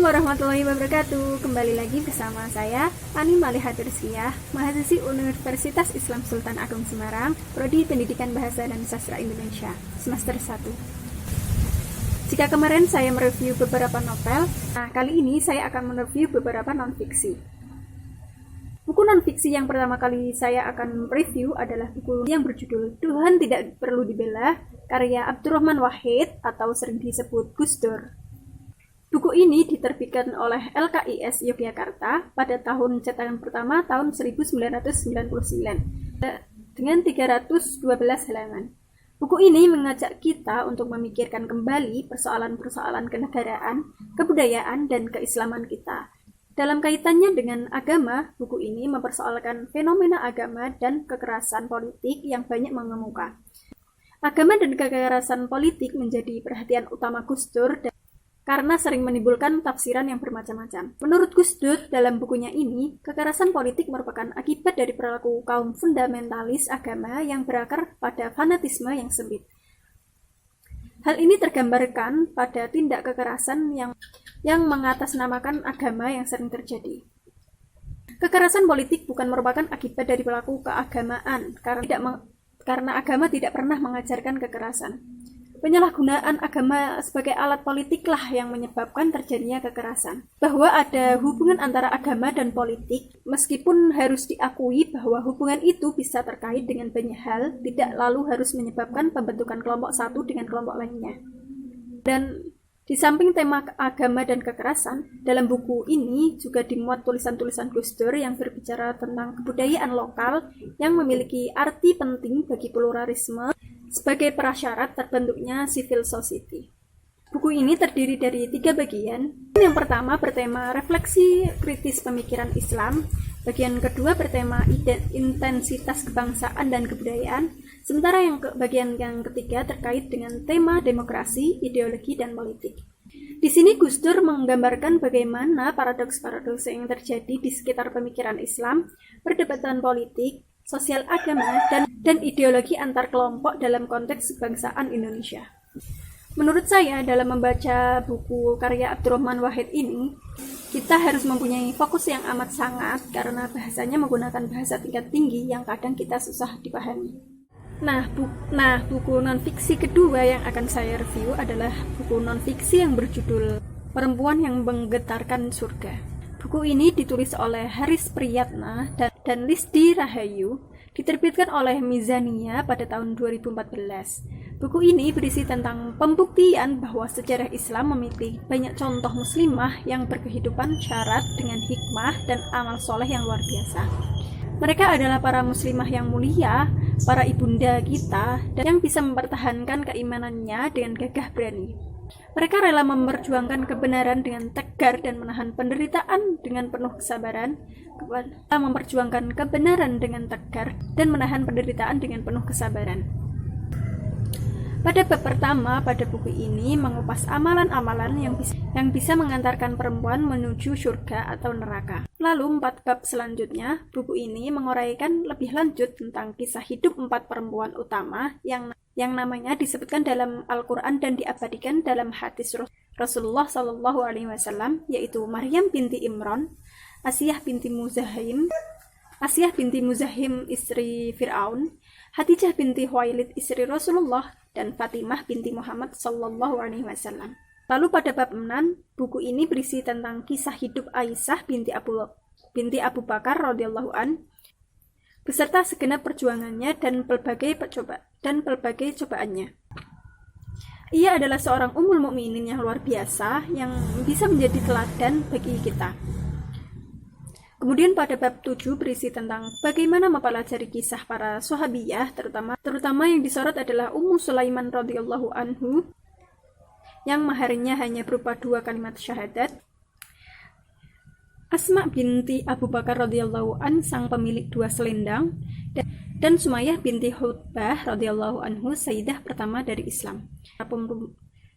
warahmatullahi wabarakatuh. Kembali lagi bersama saya, Ani Maliha Tersiah, mahasiswi Universitas Islam Sultan Agung Semarang, Prodi Pendidikan Bahasa dan Sastra Indonesia, semester 1. Jika kemarin saya mereview beberapa novel, kali ini saya akan mereview beberapa non-fiksi. Buku non-fiksi yang pertama kali saya akan review adalah buku yang berjudul Tuhan Tidak Perlu Dibela, karya Abdurrahman Wahid atau sering disebut Gus Dur. Buku ini diterbitkan oleh LKIS Yogyakarta pada tahun cetakan pertama tahun 1999 dengan 312 halaman. Buku ini mengajak kita untuk memikirkan kembali persoalan-persoalan kenegaraan, kebudayaan, dan keislaman kita. Dalam kaitannya dengan agama, buku ini mempersoalkan fenomena agama dan kekerasan politik yang banyak mengemuka. Agama dan kekerasan politik menjadi perhatian utama Gus Dur karena sering menimbulkan tafsiran yang bermacam-macam. Menurut Gus Dur, dalam bukunya ini, kekerasan politik merupakan akibat dari perilaku kaum fundamentalis agama yang berakar pada fanatisme yang sempit. Hal ini tergambarkan pada tindak kekerasan yang mengatasnamakan agama yang sering terjadi. Kekerasan politik bukan merupakan akibat dari perilaku keagamaan, karena agama tidak pernah mengajarkan kekerasan. Penyalahgunaan agama sebagai alat politiklah yang menyebabkan terjadinya kekerasan. Bahwa ada hubungan antara agama dan politik, meskipun harus diakui bahwa hubungan itu bisa terkait dengan banyak hal, tidak lalu harus menyebabkan pembentukan kelompok satu dengan kelompok lainnya. Dan di samping tema agama dan kekerasan, dalam buku ini juga dimuat tulisan-tulisan Gus Dur yang berbicara tentang kebudayaan lokal yang memiliki arti penting bagi pluralisme sebagai prasyarat terbentuknya civil society. Buku ini terdiri dari 3 bagian. Yang pertama bertema refleksi kritis pemikiran Islam, bagian kedua bertema intensitas kebangsaan dan kebudayaan, sementara bagian yang ketiga terkait dengan tema demokrasi, ideologi, dan politik. Di sini Gus Dur menggambarkan bagaimana paradoks-paradoks yang terjadi di sekitar pemikiran Islam, perdebatan politik, sosial agama, dan ideologi antar kelompok dalam konteks kebangsaan Indonesia. Menurut saya, dalam membaca buku karya Abdurrahman Wahid ini, kita harus mempunyai fokus yang amat sangat karena bahasanya menggunakan bahasa tingkat tinggi yang kadang kita susah dipahami. Buku non-fiksi kedua yang akan saya review adalah buku non-fiksi yang berjudul Perempuan yang Menggetarkan Surga. Buku ini ditulis oleh Haris Priyatna dan Lisdi Rahayu, diterbitkan oleh Mizania pada tahun 2014. Buku ini berisi tentang pembuktian bahwa sejarah Islam memiliki banyak contoh muslimah yang berkehidupan syarat dengan hikmah dan amal soleh yang luar biasa. Mereka adalah para muslimah yang mulia, para ibunda kita, dan yang bisa mempertahankan keimanannya dengan gagah berani. Mereka rela memperjuangkan kebenaran dengan tegar dan menahan penderitaan dengan penuh kesabaran. Memperjuangkan kebenaran dengan tegar dan menahan penderitaan dengan penuh kesabaran. Pada bab pertama pada buku ini mengupas amalan-amalan yang bisa mengantarkan perempuan menuju surga atau neraka. Lalu 4 bab selanjutnya, buku ini menguraikan lebih lanjut tentang kisah hidup 4 perempuan utama yang namanya disebutkan dalam Al-Quran dan diabadikan dalam hadis Rasulullah SAW, yaitu Maryam binti Imran, Asiyah binti Muzahim istri Fir'aun, Hadijah binti Huwailid istri Rasulullah, dan Fatimah binti Muhammad SAW. Lalu pada bab 6, buku ini berisi tentang kisah hidup Aisyah binti Abu Bakar radhiyallahu an, beserta segenap perjuangannya dan pelbagai cobaannya. Ia adalah seorang ummul mukminin yang luar biasa yang bisa menjadi teladan bagi kita. Kemudian pada bab 7 berisi tentang bagaimana mempelajari kisah para sahabiyah, terutama yang disorot adalah Ummu Sulaiman radhiyallahu anhu yang maharnya hanya berupa 2 kalimat syahadat, Asma binti Abu Bakar radhiyallahu an sang pemilik 2 selendang, dan Sumayyah binti Hutbah radhiyallahu anhu sayyidah pertama dari Islam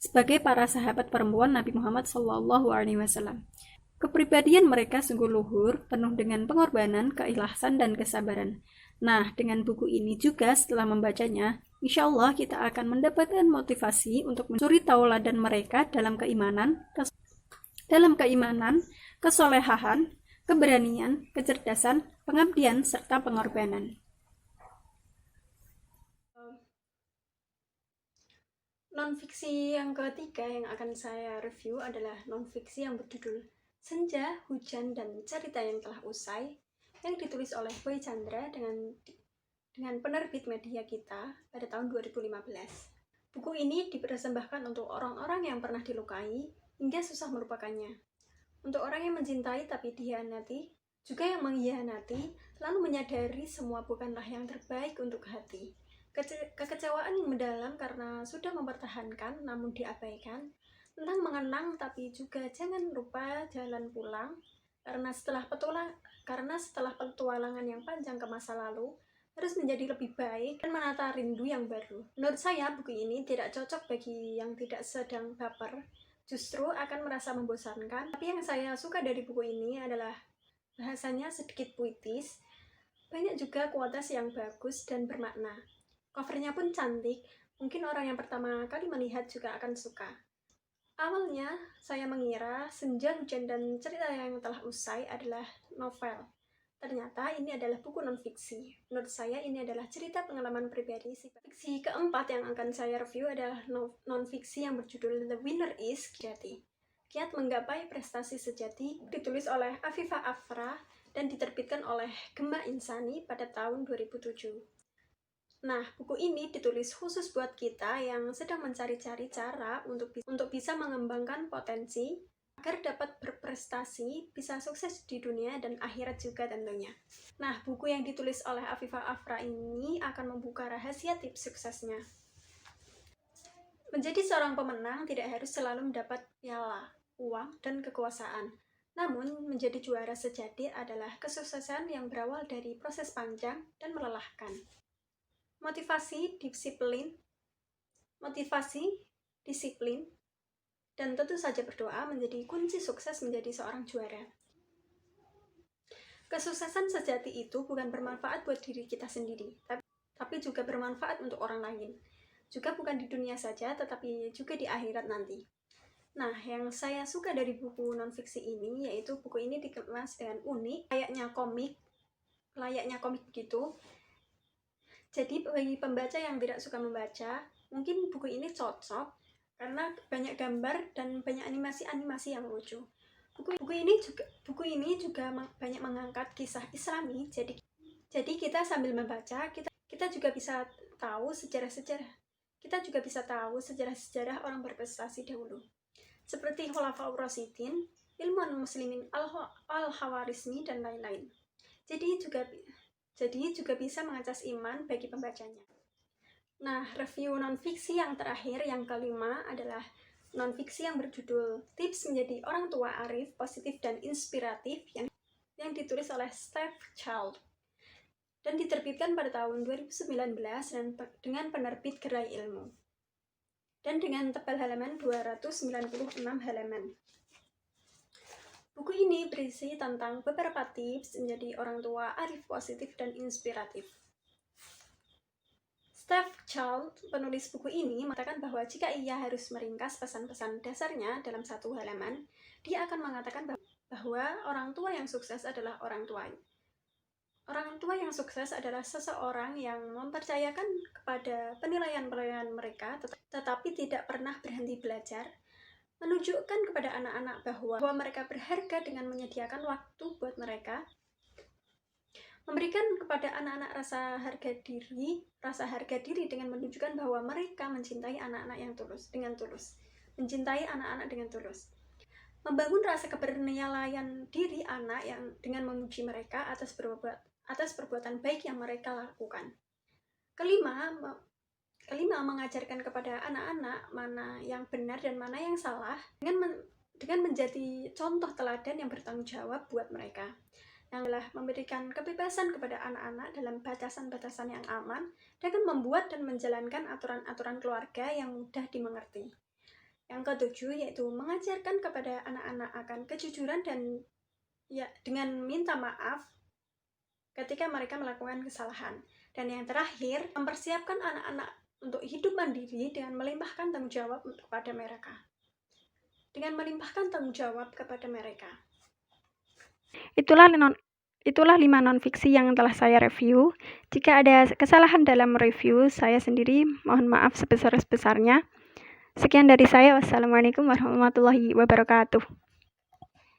sebagai para sahabat perempuan Nabi Muhammad SAW. Kepribadian mereka sungguh luhur, penuh dengan pengorbanan, keikhlasan, dan kesabaran. Dengan buku ini juga setelah membacanya, insya Allah kita akan mendapatkan motivasi untuk mencuri tauladan mereka dalam keimanan, dalam keimanan, kesolehan, keberanian, kecerdasan, pengabdian, serta pengorbanan. Non-fiksi yang ketiga yang akan saya review adalah non-fiksi yang berjudul Senja, Hujan, dan Cerita yang Telah Usai, yang ditulis oleh Boy Chandra dengan penerbit Media Kita pada tahun 2015. Buku ini dipersembahkan untuk orang-orang yang pernah dilukai hingga susah melupakannya. Untuk orang yang mencintai tapi dihianati, juga yang mengkhianati, lalu menyadari semua bukanlah yang terbaik untuk hati. Kekecewaan yang mendalam karena sudah mempertahankan namun diabaikan, tentang mengenang tapi juga jangan lupa jalan pulang, karena setelah petualangan yang panjang ke masa lalu, harus menjadi lebih baik dan menata rindu yang baru. Menurut saya, buku ini tidak cocok bagi yang tidak sedang baper, justru akan merasa membosankan. Tapi yang saya suka dari buku ini adalah bahasanya sedikit puitis, banyak juga kuotas yang bagus dan bermakna. Covernya pun cantik, mungkin orang yang pertama kali melihat juga akan suka. Awalnya, saya mengira Senja, Hujan, dan Cerita yang Telah Usai adalah novel. Ternyata ini adalah buku non-fiksi. Menurut saya ini adalah cerita pengalaman pribadi. Fiksi keempat yang akan saya review adalah non-fiksi yang berjudul The Winner Is Sejati. Kiat Menggapai Prestasi Sejati, ditulis oleh Afifah Afra dan diterbitkan oleh Gema Insani pada tahun 2007. Nah, buku ini ditulis khusus buat kita yang sedang mencari-cari cara untuk bisa mengembangkan potensi agar dapat berprestasi, bisa sukses di dunia dan akhirat juga tentunya. Nah, buku yang ditulis oleh Afifah Afra ini akan membuka rahasia tips suksesnya. Menjadi seorang pemenang tidak harus selalu mendapat piala, uang, dan kekuasaan. Namun, menjadi juara sejati adalah kesuksesan yang berawal dari proses panjang dan melelahkan. Motivasi, disiplin, dan tentu saja berdoa menjadi kunci sukses menjadi seorang juara. Kesuksesan sejati itu bukan bermanfaat buat diri kita sendiri, tapi juga bermanfaat untuk orang lain. Juga bukan di dunia saja, tetapi juga di akhirat nanti. Nah, yang saya suka dari buku non-fiksi ini, yaitu buku ini dikemas dengan unik, layaknya komik gitu. Jadi bagi pembaca yang tidak suka membaca, mungkin buku ini cocok karena banyak gambar dan banyak animasi-animasi yang lucu. Buku ini juga banyak mengangkat kisah Islami. Jadi kita sambil membaca, kita juga bisa tahu sejarah-sejarah. Kita juga bisa tahu sejarah-sejarah orang berprestasi dahulu. Seperti Khulafaur Rasyidin, ilmuwan muslimin al-Khawarizmi, dan lain-lain. Jadi juga bisa mengecas iman bagi pembacanya. Nah, review non-fiksi yang terakhir, yang kelima, adalah non-fiksi yang berjudul Tips Menjadi Orang Tua Arif, Positif dan Inspiratif, yang ditulis oleh Steph Child dan diterbitkan pada tahun 2019 dan dengan penerbit Gerai Ilmu dan dengan tebal halaman 296 halaman. Buku ini berisi tentang beberapa tips menjadi orang tua arif, positif, dan inspiratif. Steph Child, penulis buku ini, mengatakan bahwa jika ia harus meringkas pesan-pesan dasarnya dalam satu halaman, dia akan mengatakan bahwa orang tua yang sukses adalah orang tua. Orang tua yang sukses adalah seseorang yang mempercayakan kepada penilaian-penilaian mereka, tetapi tidak pernah berhenti belajar, menunjukkan kepada anak-anak bahwa mereka berharga dengan menyediakan waktu buat mereka, memberikan kepada anak-anak rasa harga diri dengan menunjukkan bahwa mereka mencintai anak-anak dengan tulus, membangun rasa keberniagaan diri anak yang dengan memuji mereka atas perbuatan baik yang mereka lakukan. Kelima, mengajarkan kepada anak-anak mana yang benar dan mana yang salah dengan menjadi contoh teladan yang bertanggung jawab buat mereka. Yang adalah memberikan kebebasan kepada anak-anak dalam batasan-batasan yang aman dengan membuat dan menjalankan aturan-aturan keluarga yang mudah dimengerti. Yang ketujuh yaitu mengajarkan kepada anak-anak akan kejujuran dan dengan minta maaf ketika mereka melakukan kesalahan. Dan yang terakhir, mempersiapkan anak-anak untuk hidup mandiri dengan melimpahkan tanggung jawab kepada mereka. dengan melimpahkan tanggung jawab kepada mereka. Itulah 5 non-fiksi yang telah saya review. Jika ada kesalahan dalam review saya sendiri, mohon maaf sebesar-besarnya. Sekian dari saya. Wassalamualaikum warahmatullahi wabarakatuh.